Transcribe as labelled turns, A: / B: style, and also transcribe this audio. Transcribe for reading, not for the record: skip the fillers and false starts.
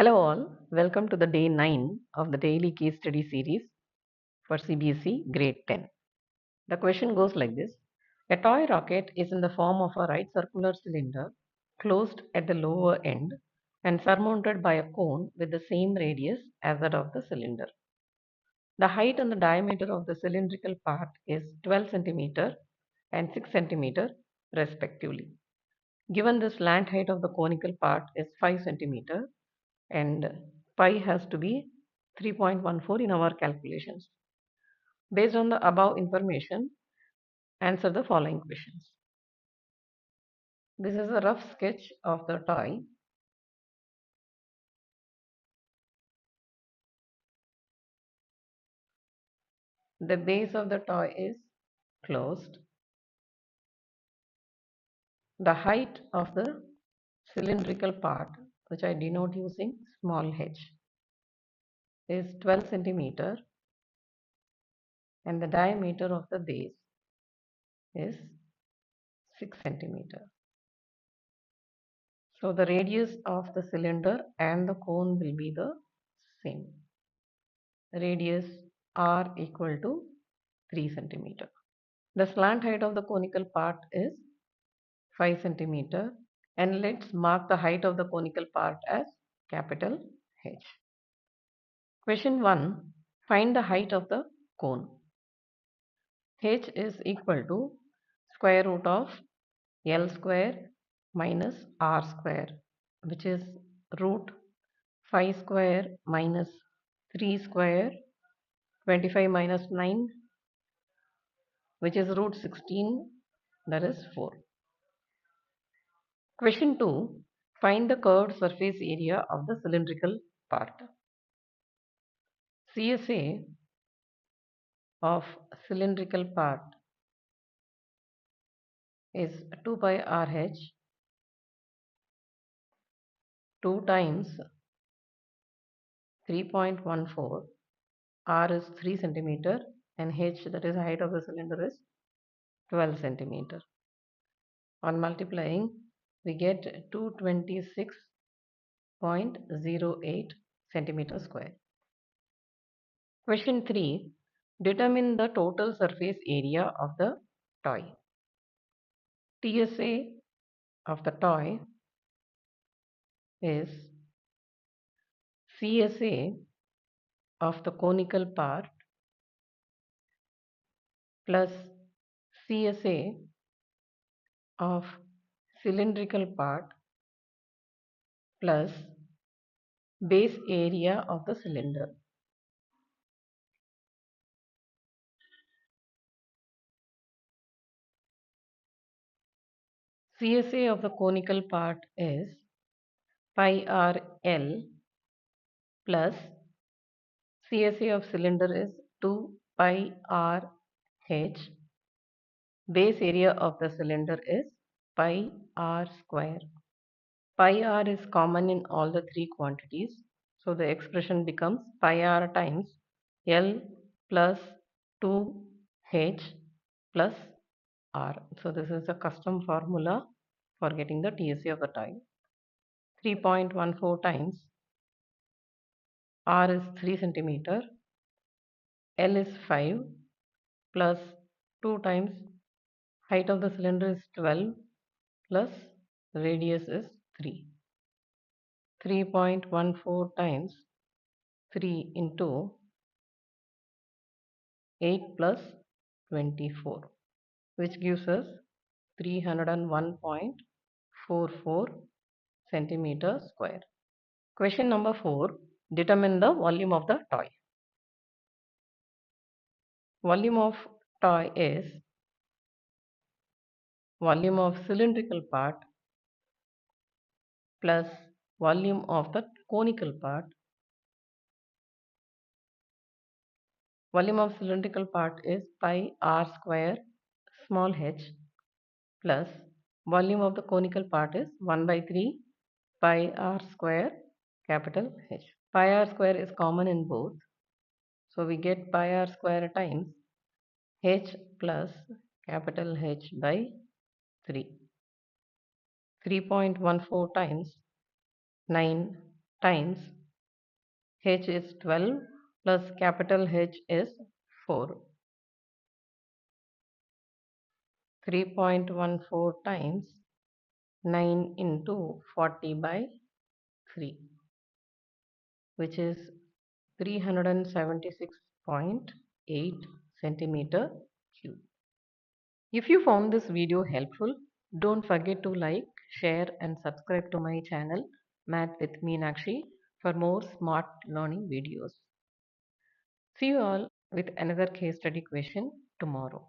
A: Hello all, welcome to the day 9 of the daily case study series for CBSE grade 10. The question goes like this. A toy rocket is in the form of a right circular cylinder closed at the lower end and surmounted by a cone with the same radius as that of the cylinder. The height and the diameter of the cylindrical part is 12 cm and 6 cm respectively. Given the slant height of the conical part is 5 cm and pi has to be 3.14 in our calculations. Based on the above information, answer the following questions. This is a rough sketch of the toy. The base of the toy is closed. The height of the cylindrical part, which I denote using small h, is 12 centimeter and the diameter of the base is 6 centimeter. So the radius of the cylinder and the cone will be the same. Radius r equal to 3 centimeter. The slant height of the conical part is 5 centimeter, and let's mark the height of the conical part as capital H. Question 1. Find the height of the cone. H is equal to square root of L square minus R square, which is root 5 square minus 3 square, 25 minus 9, which is root 16, that is 4. Question 2. Find the curved surface area of the cylindrical part. CSA of cylindrical part is 2 pi RH 2 times 3.14. R is 3 centimeter and H, that is height of the cylinder, is 12 centimeter. On multiplying, we get 226.08 centimeter square. Question 3. Determine the total surface area of the toy. TSA of the toy is CSA of the conical part plus CSA of cylindrical part plus base area of the cylinder. CSA of the conical part is pi r L plus CSA of cylinder is 2 pi r H. Base area of the cylinder is pi r square. Pi r is common in all the three quantities. So the expression becomes pi r times L plus 2H plus R. So this is a custom formula for getting the TSA of the toy. 3.14 times R is 3 centimeter, L is 5 plus 2 times height of the cylinder is 12 plus radius is 3. 3.14 times 3 into 8 plus 24, which gives us 301.44 centimeter square. Question number 4. Determine the volume of the toy. Volume of toy is volume of cylindrical part plus volume of the conical part. Volume of cylindrical part is pi r square small h plus volume of the conical part is 1 by 3 pi r square capital H. Pi r square is common in both. So we get pi r square times H plus capital H by 3. 3.14 times 9 times h is 12 plus capital H is 4. 3.14 times 9 into 40 by 3, which is 376.8 centimeter cube. If you found this video helpful, don't forget to like, share and subscribe to my channel Math with Meenakshi for more smart learning videos. See you all with another case study question tomorrow.